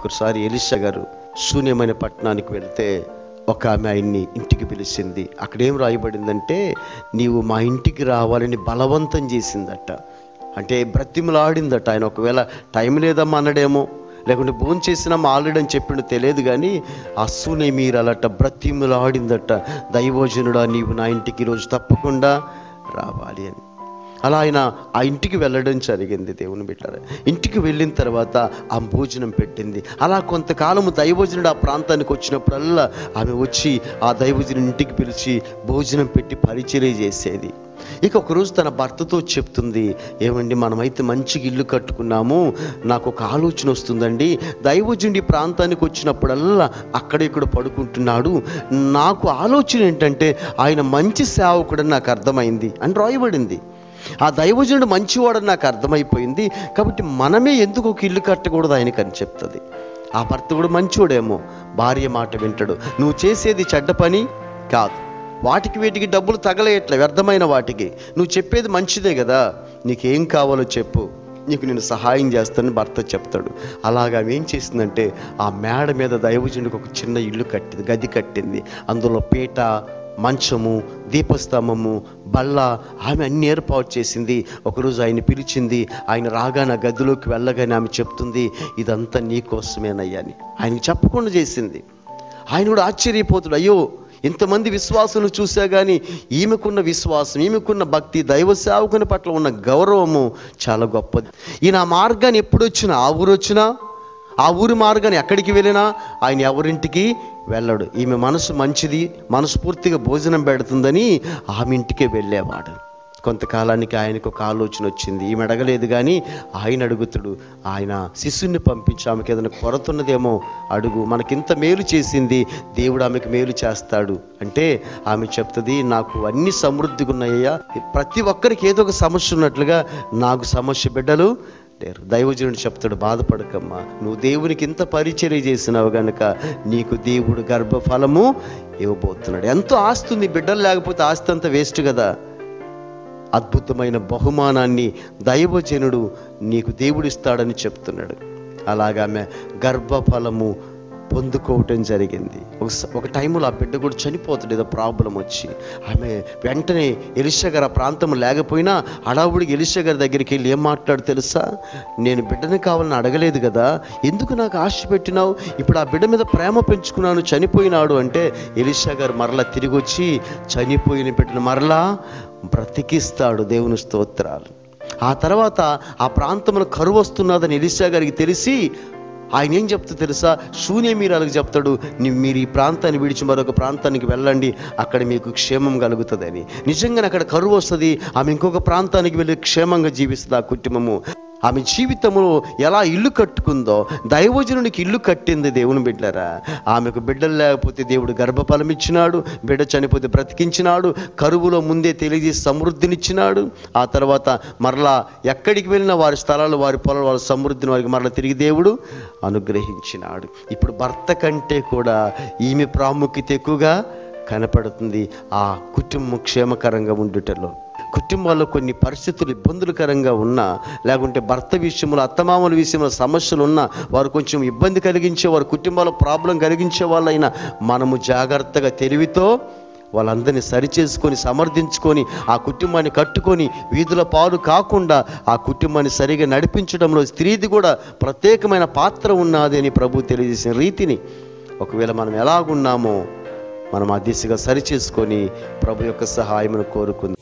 ఒకసారి ఎలీషా గారు శూన్యమైన పట్టణానికి వెళ్తే ఒక ఆమె ఆయన్ని ఇంటికి పిలిచింది. అక్కడేం రాయబడిందంటే, నీవు మా ఇంటికి రావాలని బలవంతం చేసిందట. అంటే బ్రతిమలాడిందట. ఆయన ఒకవేళ టైం లేదమ్మా అన్నాడేమో, లేకుంటే భోజనం చేసినామా ఆల్రెడీ అని చెప్పిండు తెలియదు, కానీ అస్సునే మీరలట బ్రతిమలాడిందట, దైవజనుడా నీవు నా ఇంటికి ఈరోజు తప్పకుండా రావాలి అని. అలా ఆయన ఆ ఇంటికి వెళ్ళడం జరిగింది. దేవుని బిడ్డలారా, ఇంటికి వెళ్ళిన తర్వాత ఆ భోజనం పెట్టింది. అలా కొంతకాలము దైవజనుడు ఆ ప్రాంతానికి వచ్చినప్పుడల్లా ఆమె వచ్చి ఆ దైవజనుడి ఇంటికి పిలిచి భోజనం పెట్టి పరిచర్య చేసేది. ఇక ఒకరోజు తన భర్తతో చెప్తుంది, ఏమండి మనమైతే మంచిగా ఇల్లు కట్టుకున్నాము, నాకు ఒక ఆలోచన వస్తుందండి, దైవజనుడి ప్రాంతానికి వచ్చినప్పుడల్లా అక్కడ ఇక్కడ పడుకుంటున్నాడు, నాకు ఆలోచన ఏంటంటే ఆయన మంచి సేవకుడని నాకు అర్థమైంది అని రాయబడింది. ఆ దైవజనుడు మంచివాడని నాకు అర్థమైపోయింది, కాబట్టి మనమే ఎందుకు ఒక ఇల్లు కట్టకూడదు ఆయనకని చెప్తుంది. ఆ భర్త కూడా మంచివాడేమో, భార్య మాట వింటాడు. నువ్వు చేసేది చెడ్డ పని కాదు, వాటికి వీటికి డబ్బులు తగలేయట్లే, వ్యర్థమైన వాటికి, నువ్వు చెప్పేది మంచిదే కదా, నీకేం కావాలో చెప్పు, నీకు నేను సహాయం చేస్తానని భర్త చెప్తాడు. అలాగా ఆమె ఏం చేసిందంటే, ఆ మేడ మీద దైవజనుడికి ఒక చిన్న ఇల్లు కట్టింది, గది కట్టింది. అందులో పీట, మంచము, దీపస్తంభము, బల్ల ఆమె అన్ని ఏర్పాటు చేసింది. ఒకరోజు ఆయన పిలిచింది. ఆయన రాగానే గదిలోకి వెళ్ళగానే ఆమె చెప్తుంది, ఇదంతా నీకోసమేనయ్యా అని. ఆయనకి చెప్పకుండా చేసింది. ఆయన కూడా ఆశ్చర్యపోతాడు, అయ్యో ఇంతమంది విశ్వాసులు చూసా కానీ ఈమెకున్న విశ్వాసం, ఈమెకున్న భక్తి, దైవ సేవకుని పట్ల ఉన్న గౌరవము చాలా గొప్పది. ఈయన ఆ మార్గాన్ని ఎప్పుడు వచ్చినా, ఆ ఊరు వచ్చినా, ఆ ఊరి మార్గాన్ని ఎక్కడికి వెళ్ళినా ఆయన ఎవరింటికి వెళ్ళాడు. ఈమె మనసు మంచిది, మనస్ఫూర్తిగా భోజనం పెడుతుందని ఆమె ఇంటికే వెళ్ళేవాడు. కొంతకాలానికి ఆయనకు ఒక ఆలోచన వచ్చింది. ఈమె అడగలేదు కానీ ఆయన అడుగుతాడు, ఆయన శిష్యుని పంపించి ఆమెకి ఏదైనా కొరత ఉన్నదేమో అడుగు, మనకింత మేలు చేసింది, దేవుడు ఆమెకు మేలు చేస్తాడు అంటే ఆమె చెప్తుంది, నాకు అన్ని సమృద్ధిగా ఉన్నాయ్యా, ప్రతి ఒక్కరికి ఏదో ఒక సమస్య ఉన్నట్లుగా నాకు సమస్య బిడ్డలు లేరు. దైవజనుడు చెప్తాడు, బాధపడకమ్మా, నువ్వు దేవునికి ఇంత పరిచర్య చేసినావు కనుక నీకు దేవుడు గర్భఫలము ఇవ్వబోతున్నాడు. ఎంతో ఆస్తి ఉంది, బిడ్డలు లేకపోతే ఆస్తి అంతా వేస్ట్ కదా. అద్భుతమైన బహుమానాన్ని దైవజనుడు నీకు దేవుడిస్తాడని చెప్తున్నాడు. అలాగా ఆమె గర్భఫలము పొందుకోవటం జరిగింది. ఒక టైంలో ఆ బిడ్డ కూడా చనిపోతాడు, ఏదో ప్రాబ్లం వచ్చి. ఆమె వెంటనే ఎలీషా గారు ఆ ప్రాంతం లేకపోయినా హడావుడికి ఎలీషా గారి దగ్గరికి వెళ్ళి ఏం మాట్లాడు తెలుసా, నేను బిడ్డని కావాలని అడగలేదు కదా, ఎందుకు నాకు ఆశ పెట్టినావు, ఇప్పుడు ఆ బిడ్డ మీద ప్రేమ పెంచుకున్నాను, చనిపోయినాడు అంటే ఎలీషా గారు మరలా తిరిగి వచ్చి చనిపోయిన బిడ్డను మరలా బ్రతికిస్తాడు. దేవుని స్తోత్రాలు. ఆ తర్వాత ఆ ప్రాంతంలో కరువు వస్తున్నదని ఎలీషా గారికి తెలిసి ఆయన ఏం చెప్తా తెలుసా, శూన్యమీరాలకు చెప్తాడు, మీరు ఈ ప్రాంతాన్ని విడిచి మరొక ప్రాంతానికి వెళ్ళండి, అక్కడ మీకు క్షేమం కలుగుతుంది అని. నిజంగానే అక్కడ కరువు వస్తుంది, ఆమె ఇంకొక ప్రాంతానికి వెళ్ళి క్షేమంగా జీవిస్తుంది ఆ కుటుంబము. ఆమె జీవితంలో ఎలా ఇల్లు కట్టుకుందో, దైవజనునికి ఇల్లు కట్టింది. దేవుని బిడ్డలారా, ఆమెకు బిడ్డలు లేకపోతే దేవుడు గర్భఫలం ఇచ్చినాడు, బిడ్డ చనిపోతే బ్రతికించినాడు, కరువులో ముందే తెలియజేసి సమృద్ధినిచ్చినాడు. ఆ తర్వాత మరలా ఎక్కడికి వెళ్ళినా వారి స్థలాలు, వారి పొలాలు, వారి సమృద్ధిని వారికి మరలా తిరిగి దేవుడు అనుగ్రహించినాడు. ఇప్పుడు భర్త కంటే కూడా ఈమె ప్రాముఖ్యత ఎక్కువగా కనపడుతుంది ఆ కుటుంబం క్షేమకరంగా ఉండుటలో. కుటుంబాల్లో కొన్ని పరిస్థితులు ఇబ్బందులకరంగా ఉన్నా, లేకుంటే భర్త విషయంలో, అత్తమామల విషయంలో సమస్యలు ఉన్నా, వారు కొంచెం ఇబ్బంది కలిగించే, వారి కుటుంబాల్లో ప్రాబ్లం కలిగించే వాళ్ళైనా మనము జాగ్రత్తగా తెలివితో వాళ్ళందరినీ సరిచేసుకొని సమర్థించుకొని ఆ కుటుంబాన్ని కట్టుకొని వీధుల పాలు కాకుండా ఆ కుటుంబాన్ని సరిగా నడిపించడంలో స్త్రీది కూడా ప్రత్యేకమైన పాత్ర ఉన్నది అని ప్రభు తెలియజేసిన రీతిని ఒకవేళ మనం ఎలాగున్నామో మనం ఆ దిశగా సరిచేసుకొని ప్రభు యొక్క సహాయమును కోరుకుందాం.